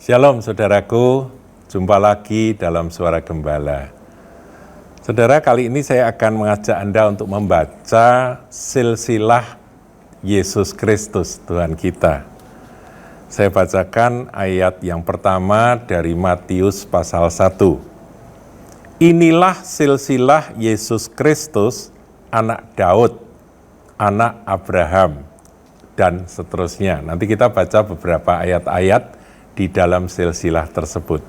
Shalom saudaraku, jumpa lagi dalam Suara Gembala. Saudara, kali ini saya akan mengajak Anda untuk membaca silsilah Yesus Kristus Tuhan kita. Saya bacakan ayat yang pertama dari Matius pasal 1. Inilah silsilah Yesus Kristus, anak Daud, anak Abraham, dan seterusnya. Nanti kita baca beberapa ayat-ayat di dalam silsilah tersebut.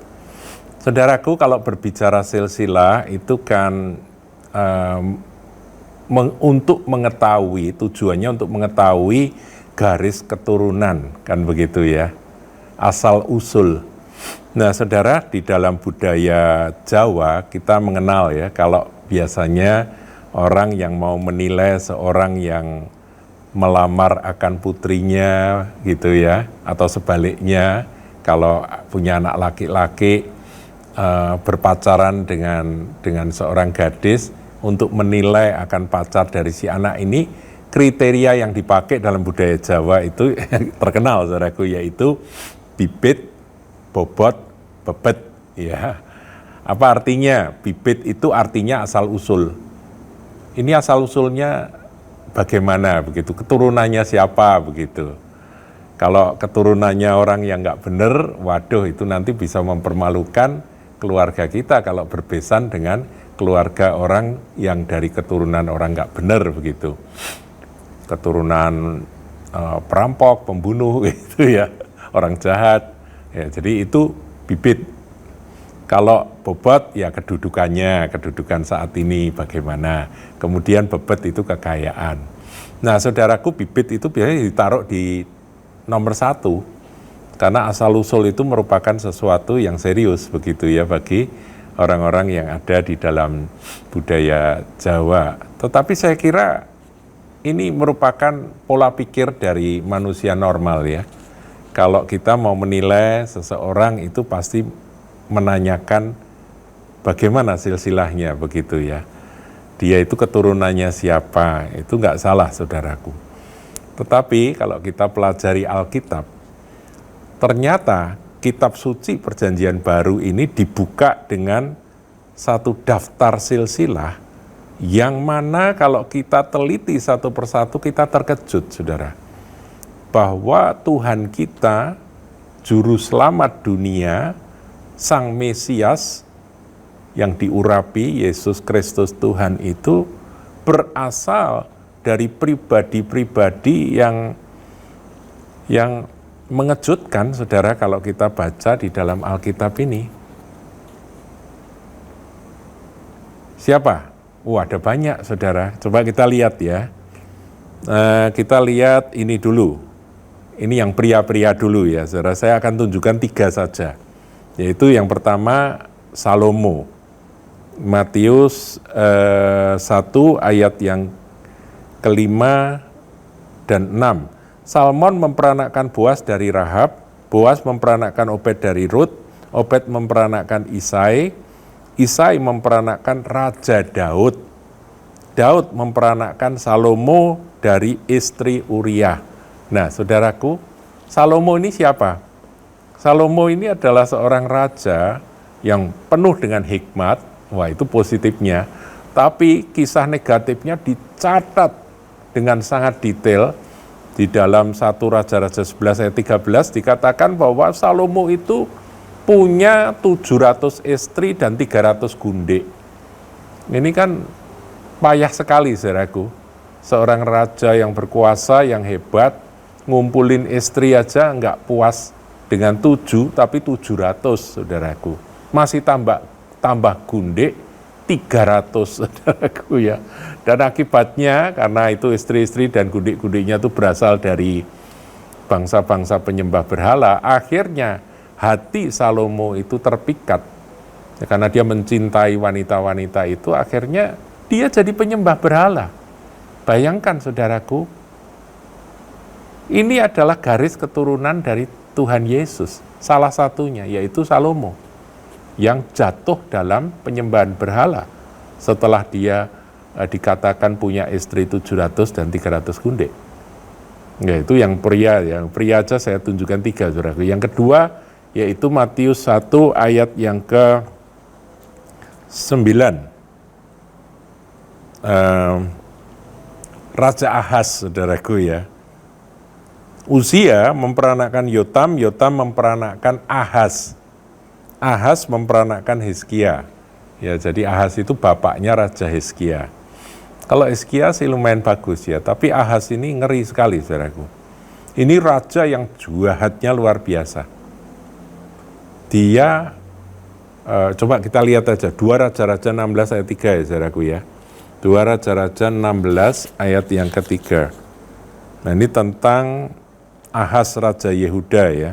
Saudaraku, kalau berbicara silsilah itu kan untuk mengetahui, tujuannya untuk mengetahui garis keturunan, kan begitu ya, asal usul. Nah saudara, di dalam budaya Jawa kita mengenal ya, kalau biasanya orang yang mau menilai seorang yang melamar akan putrinya gitu ya, atau sebaliknya, kalau punya anak laki-laki berpacaran dengan seorang gadis, untuk menilai akan pacar dari si anak ini, kriteria yang dipakai dalam budaya Jawa itu terkenal saudaraku, yaitu bibit, bobot, bebet. Ya. Apa artinya? Bibit itu artinya asal usul. Ini asal usulnya bagaimana begitu? Keturunannya siapa begitu? Kalau keturunannya orang yang nggak benar, waduh itu nanti bisa mempermalukan keluarga kita kalau berbesan dengan keluarga orang yang dari keturunan orang nggak benar begitu. Keturunan perampok, pembunuh gitu ya, orang jahat. Ya, jadi itu bibit. Kalau bobot ya kedudukan saat ini bagaimana. Kemudian bebet itu kekayaan. Nah saudaraku, bibit itu biasanya ditaruh di nomor 1, karena asal-usul itu merupakan sesuatu yang serius begitu ya bagi orang-orang yang ada di dalam budaya Jawa. Tetapi saya kira ini merupakan pola pikir dari manusia normal ya. Kalau kita mau menilai seseorang itu pasti menanyakan bagaimana silsilahnya begitu ya. Dia itu keturunannya siapa, itu nggak salah saudaraku. Tetapi kalau kita pelajari Alkitab, ternyata kitab suci Perjanjian Baru ini dibuka dengan satu daftar silsilah yang mana kalau kita teliti satu persatu kita terkejut, saudara. Bahwa Tuhan kita, Juru Selamat dunia, Sang Mesias yang diurapi Yesus Kristus Tuhan itu berasal dari pribadi-pribadi yang mengejutkan, saudara, kalau kita baca di dalam Alkitab ini. Siapa? Ada banyak, saudara. Coba kita lihat ya. Kita lihat ini dulu. Ini yang pria-pria dulu ya, saudara. Saya akan tunjukkan 3 saja. Yaitu yang pertama, Salomo. Matius 1 ayat yang kelima dan 6. Salmon memperanakkan Boas dari Rahab, Boas memperanakkan Obed dari Rut, Obed memperanakkan Isai, Isai memperanakkan Raja Daud, Daud memperanakkan Salomo dari istri Uriah. Nah, saudaraku, Salomo ini siapa? Salomo ini adalah seorang raja yang penuh dengan hikmat. Wah, itu positifnya. Tapi kisah negatifnya dicatat dengan sangat detail. Di dalam 1 Raja-Raja 11 ayat 13 dikatakan bahwa Salomo itu punya 700 istri dan 300 gundik. Ini kan payah sekali, saudaraku. Seorang raja yang berkuasa, yang hebat, ngumpulin istri aja nggak puas dengan 7, tapi 700, saudaraku. Masih tambah gundik 300, saudaraku ya. Dan akibatnya, karena itu istri-istri dan gundik-gundiknya itu berasal dari bangsa-bangsa penyembah berhala, akhirnya hati Salomo itu terpikat. Ya, karena dia mencintai wanita-wanita itu, akhirnya dia jadi penyembah berhala. Bayangkan, saudaraku, ini adalah garis keturunan dari Tuhan Yesus. Salah satunya, yaitu Salomo, yang jatuh dalam penyembahan berhala setelah dia dikatakan punya istri 700 dan 300 gundik. Ya, itu yang pria aja saya tunjukkan 3, saudaraku. Yang kedua, yaitu Matius 1 ayat yang ke-9. Raja Ahaz, saudaraku ya. Uzia memperanakkan Yotam, Yotam memperanakkan Ahaz. Ahaz memperanakkan Hizkia. Ya, jadi Ahaz itu bapaknya Raja Hizkia. Kalau Hizkia sih lumayan bagus ya, tapi Ahaz ini ngeri sekali, saudaraku. Ini raja yang jahatnya luar biasa. Dia, coba kita lihat aja, 2 Raja-Raja 16 ayat 3 ya, saudaraku ya. 2 Raja-Raja 16 ayat yang ketiga. Nah, ini tentang Ahaz Raja Yehuda ya.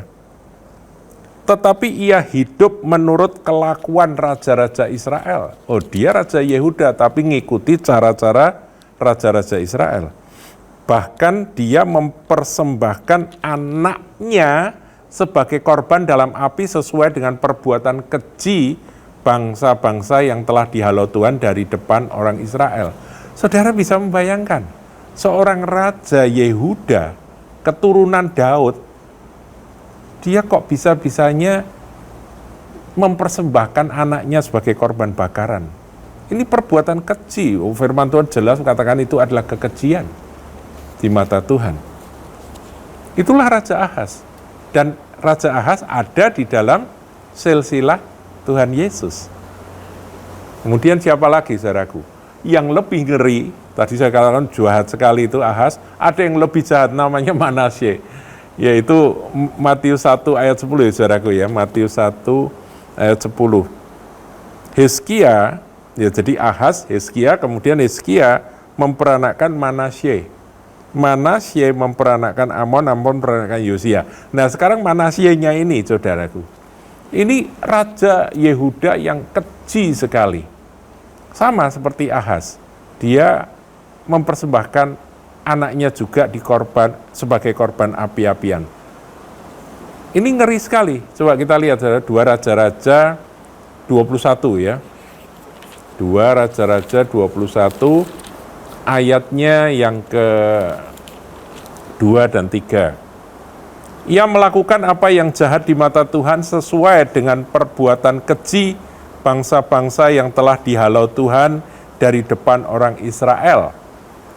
Tetapi ia hidup menurut kelakuan raja-raja Israel. Oh, dia Raja Yehuda, tapi ngikuti cara-cara raja-raja Israel. Bahkan dia mempersembahkan anaknya sebagai korban dalam api sesuai dengan perbuatan keji bangsa-bangsa yang telah dihalau Tuhan dari depan orang Israel. Saudara bisa membayangkan, seorang Raja Yehuda, keturunan Daud, dia kok bisa-bisanya mempersembahkan anaknya sebagai korban bakaran. Ini perbuatan keji. Firman Tuhan jelas katakan itu adalah kekejian di mata Tuhan. Itulah Raja Ahaz. Dan Raja Ahaz ada di dalam silsilah Tuhan Yesus. Kemudian siapa lagi, saudaraku? Yang lebih ngeri, tadi saya katakan jahat sekali itu Ahaz, ada yang lebih jahat namanya Manasye. Yaitu Matius 1 ayat 10 ya, saudaraku ya. Matius 1 ayat 10. Hizkia, ya jadi Ahaz, Hizkia, kemudian Hizkia memperanakkan Manasye. Manasye memperanakkan Amon, Amon memperanakkan Yosia. Nah sekarang Manasyenya ini, saudaraku, ini Raja Yehuda yang keji sekali. Sama seperti Ahaz, dia mempersembahkan anaknya juga sebagai korban api-apian. Ini ngeri sekali. Coba kita lihat 2 Raja-Raja 21 ya. 2 Raja-Raja 21 ayatnya yang ke-2 dan 3. Ia melakukan apa yang jahat di mata Tuhan sesuai dengan perbuatan keji bangsa-bangsa yang telah dihalau Tuhan dari depan orang Israel.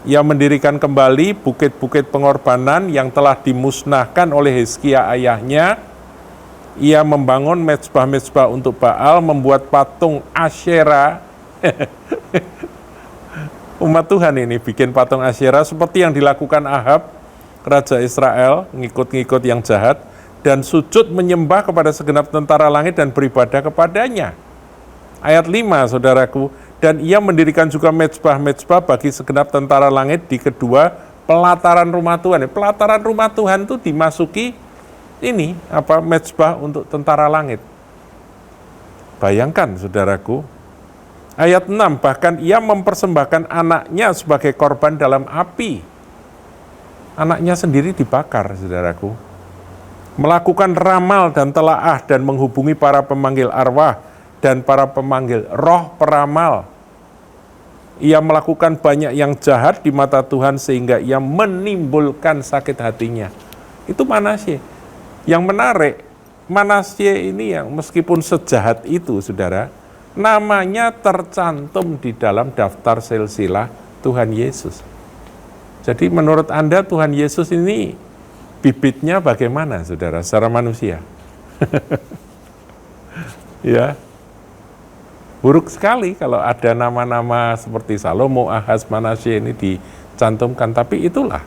Ia mendirikan kembali bukit-bukit pengorbanan yang telah dimusnahkan oleh Hizkia ayahnya. Ia membangun mezbah-mezbah untuk Baal, membuat patung Asyera. Umat Tuhan ini bikin patung Asyera seperti yang dilakukan Ahab, Raja Israel, ngikut-ngikut yang jahat, dan sujud menyembah kepada segenap tentara langit dan beribadah kepadanya. Ayat 5, saudaraku, dan ia mendirikan juga mezbah-mezbah bagi segenap tentara langit di kedua pelataran rumah Tuhan. Pelataran rumah Tuhan itu dimasuki ini, mezbah untuk tentara langit. Bayangkan, saudaraku, ayat 6, bahkan ia mempersembahkan anaknya sebagai korban dalam api. Anaknya sendiri dibakar, saudaraku. Melakukan ramal dan telaah dan menghubungi para pemanggil arwah dan para pemanggil roh peramal. Ia melakukan banyak yang jahat di mata Tuhan sehingga ia menimbulkan sakit hatinya. Itu Manasye. Yang menarik, Manasye ini yang meskipun sejahat itu, saudara, namanya tercantum di dalam daftar silsilah Tuhan Yesus. Jadi menurut Anda Tuhan Yesus ini bibitnya bagaimana, saudara, secara manusia? Ya, buruk sekali kalau ada nama-nama seperti Salomo, Ahaz, Manasye ini dicantumkan. Tapi itulah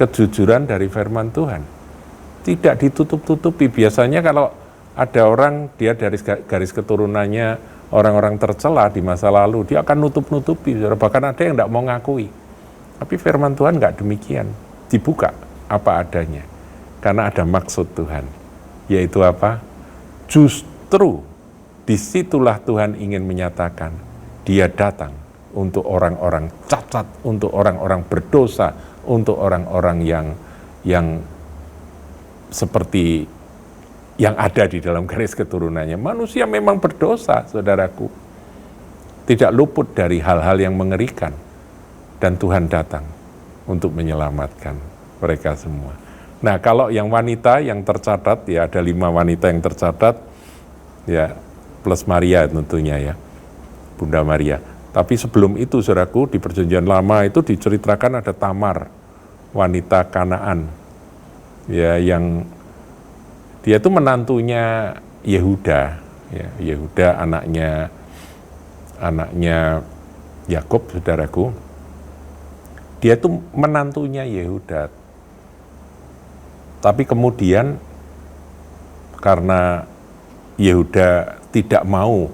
kejujuran dari firman Tuhan. Tidak ditutup-tutupi. Biasanya kalau ada orang, dia dari garis keturunannya orang-orang tercela di masa lalu, dia akan nutup-nutupi. Bahkan ada yang tidak mau ngakui. Tapi firman Tuhan nggak demikian. Dibuka apa adanya. Karena ada maksud Tuhan. Yaitu apa? Justru disitulah Tuhan ingin menyatakan, dia datang untuk orang-orang cacat, untuk orang-orang berdosa, untuk orang-orang yang seperti yang ada di dalam garis keturunannya. Manusia memang berdosa, saudaraku. Tidak luput dari hal-hal yang mengerikan. Dan Tuhan datang untuk menyelamatkan mereka semua. Nah, kalau yang wanita yang tercatat, ya ada 5 wanita yang tercatat, ya plus Maria tentunya ya, Bunda Maria. Tapi sebelum itu, saudaraku, di Perjanjian Lama itu diceritakan ada Tamar, wanita Kanaan, ya, yang dia itu menantunya Yehuda, ya, Yehuda anaknya Yakub, saudaraku. Dia itu menantunya Yehuda. Tapi kemudian karena Yehuda tidak mau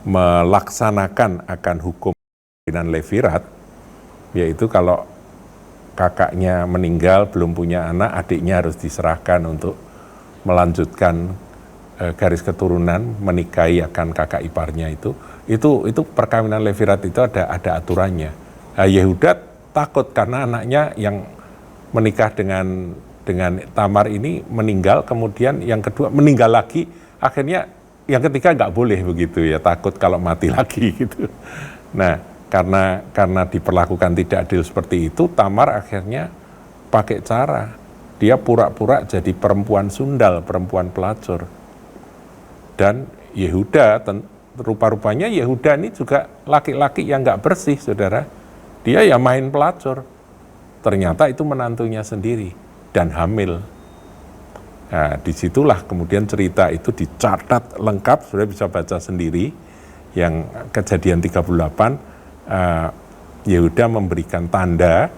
melaksanakan akan hukum perkawinan Levirat, yaitu kalau kakaknya meninggal belum punya anak, adiknya harus diserahkan untuk melanjutkan garis keturunan, menikahi akan kakak iparnya itu perkawinan Levirat itu ada aturannya. Nah, Yehuda takut karena anaknya yang menikah dengan Tamar ini meninggal, kemudian yang kedua meninggal lagi, akhirnya yang ketiga nggak boleh begitu ya, takut kalau mati lagi gitu. Nah, karena diperlakukan tidak adil seperti itu, Tamar akhirnya pakai cara, dia pura-pura jadi perempuan sundal, perempuan pelacur. Dan Yehuda, rupa-rupanya Yehuda ini juga laki-laki yang nggak bersih, saudara. Dia ya main pelacur. Ternyata itu menantunya sendiri dan hamil. Nah, disitulah kemudian cerita itu dicatat lengkap, sudah bisa baca sendiri. Yang Kejadian 38, Yehuda memberikan tanda,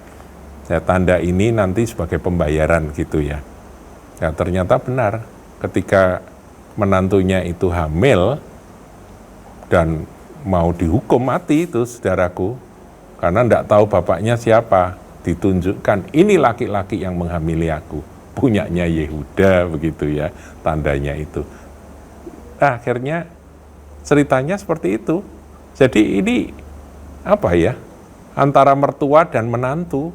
ya, tanda ini nanti sebagai pembayaran gitu ya. Ya, ternyata benar, ketika menantunya itu hamil dan mau dihukum mati itu, saudaraku, karena tidak tahu bapaknya siapa, ditunjukkan ini laki-laki yang menghamili aku, punyanya Yehuda, begitu ya, tandanya itu. Nah, akhirnya ceritanya seperti itu. Jadi ini apa ya, antara mertua dan menantu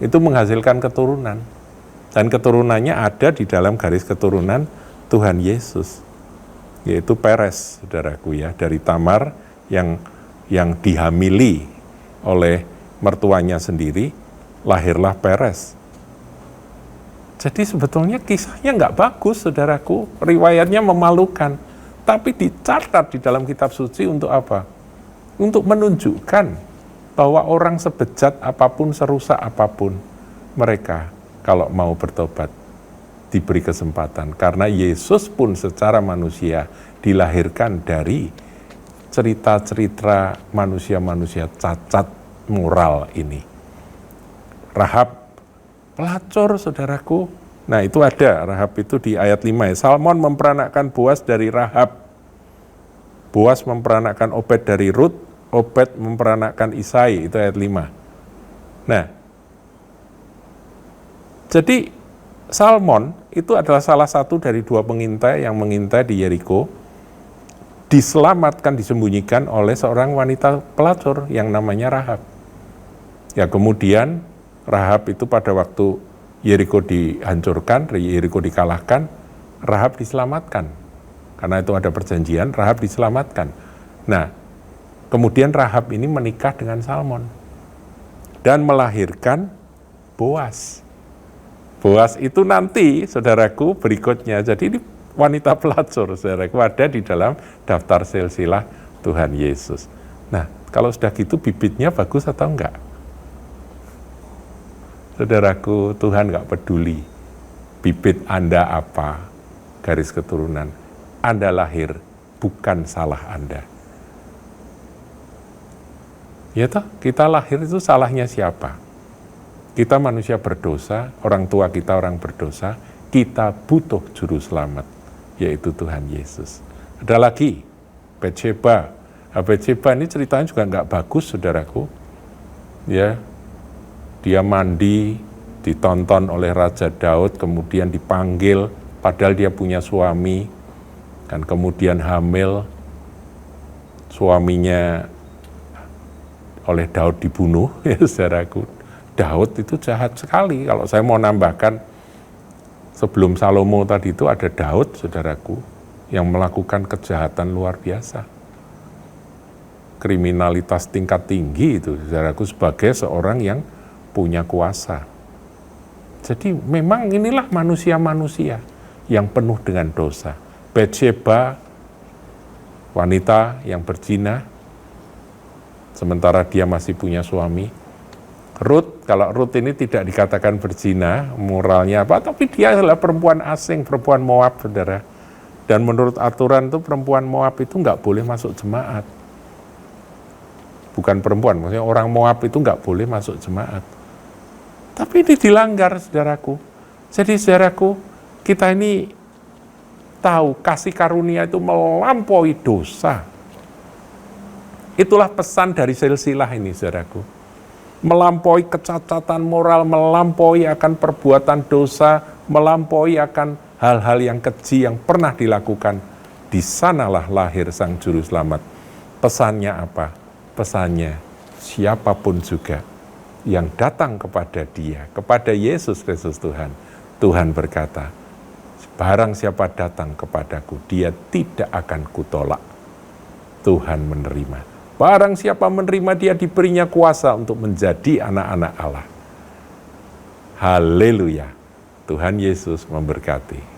itu menghasilkan keturunan, dan keturunannya ada di dalam garis keturunan Tuhan Yesus, yaitu Peres, saudaraku ya, dari Tamar yang dihamili oleh mertuanya sendiri, lahirlah Peres. Jadi sebetulnya kisahnya nggak bagus, saudaraku, riwayatnya memalukan, tapi dicatat di dalam kitab suci untuk apa? Untuk menunjukkan bahwa orang sebejat apapun, serusak apapun, mereka kalau mau bertobat diberi kesempatan. Karena Yesus pun secara manusia dilahirkan dari cerita-cerita manusia-manusia cacat moral ini. Rahab pelacur, saudaraku. Nah, itu ada, Rahab itu di ayat 5 ya. Salmon memperanakkan Boas dari Rahab. Boas memperanakkan Obed dari Rut. Obed memperanakkan Isai, itu ayat 5. Nah, jadi Salmon itu adalah salah satu dari 2 pengintai yang mengintai di Yeriko, diselamatkan, disembunyikan oleh seorang wanita pelacur yang namanya Rahab. Ya, kemudian Rahab itu pada waktu Yeriko dihancurkan, Yeriko dikalahkan, Rahab diselamatkan. Karena itu ada perjanjian, Rahab diselamatkan. Nah, kemudian Rahab ini menikah dengan Salmon dan melahirkan Boas. Boas itu nanti, saudaraku, berikutnya. Jadi ini wanita pelacur, saudaraku, ada di dalam daftar silsilah Tuhan Yesus. Nah, kalau sudah gitu bibitnya bagus atau enggak? Saudaraku, Tuhan enggak peduli bibit Anda apa, garis keturunan. Anda lahir, bukan salah Anda. Ya toh, kita lahir itu salahnya siapa? Kita manusia berdosa, orang tua kita orang berdosa, kita butuh juru selamat, yaitu Tuhan Yesus. Ada lagi, Batsheba. Batsheba ini ceritanya juga nggak bagus, saudaraku. Ya, dia mandi, ditonton oleh Raja Daud, kemudian dipanggil, padahal dia punya suami, dan kemudian hamil, suaminya oleh Daud dibunuh, ya saudaraku. Daud itu jahat sekali. Kalau saya mau nambahkan, sebelum Salomo tadi itu ada Daud, saudaraku, yang melakukan kejahatan luar biasa. Kriminalitas tingkat tinggi itu, saudaraku, sebagai seorang yang punya kuasa. Jadi memang inilah manusia-manusia yang penuh dengan dosa. Batsyeba, wanita yang berzina, sementara dia masih punya suami. Ruth, kalau Ruth ini tidak dikatakan berzina, moralnya apa, tapi dia adalah perempuan asing, perempuan Moab, saudara. Dan menurut aturan itu perempuan Moab itu nggak boleh masuk jemaat. Bukan perempuan, maksudnya orang Moab itu nggak boleh masuk jemaat. Tapi ini dilanggar, saudaraku. Jadi saudaraku, kita ini tahu kasih karunia itu melampaui dosa. Itulah pesan dari silsilah ini, saudaraku. Melampaui kecacatan moral, melampaui akan perbuatan dosa, melampaui akan hal-hal yang keji yang pernah dilakukan. Di sanalah lahir Sang Juru Selamat. Pesannya apa? Pesannya, siapapun juga yang datang kepada Dia, kepada Yesus Kristus Tuhan, Tuhan berkata, barang siapa datang kepadaku, dia tidak akan kutolak. Tuhan menerima. Barang siapa menerima, dia diberinya kuasa untuk menjadi anak-anak Allah. Haleluya. Tuhan Yesus memberkati.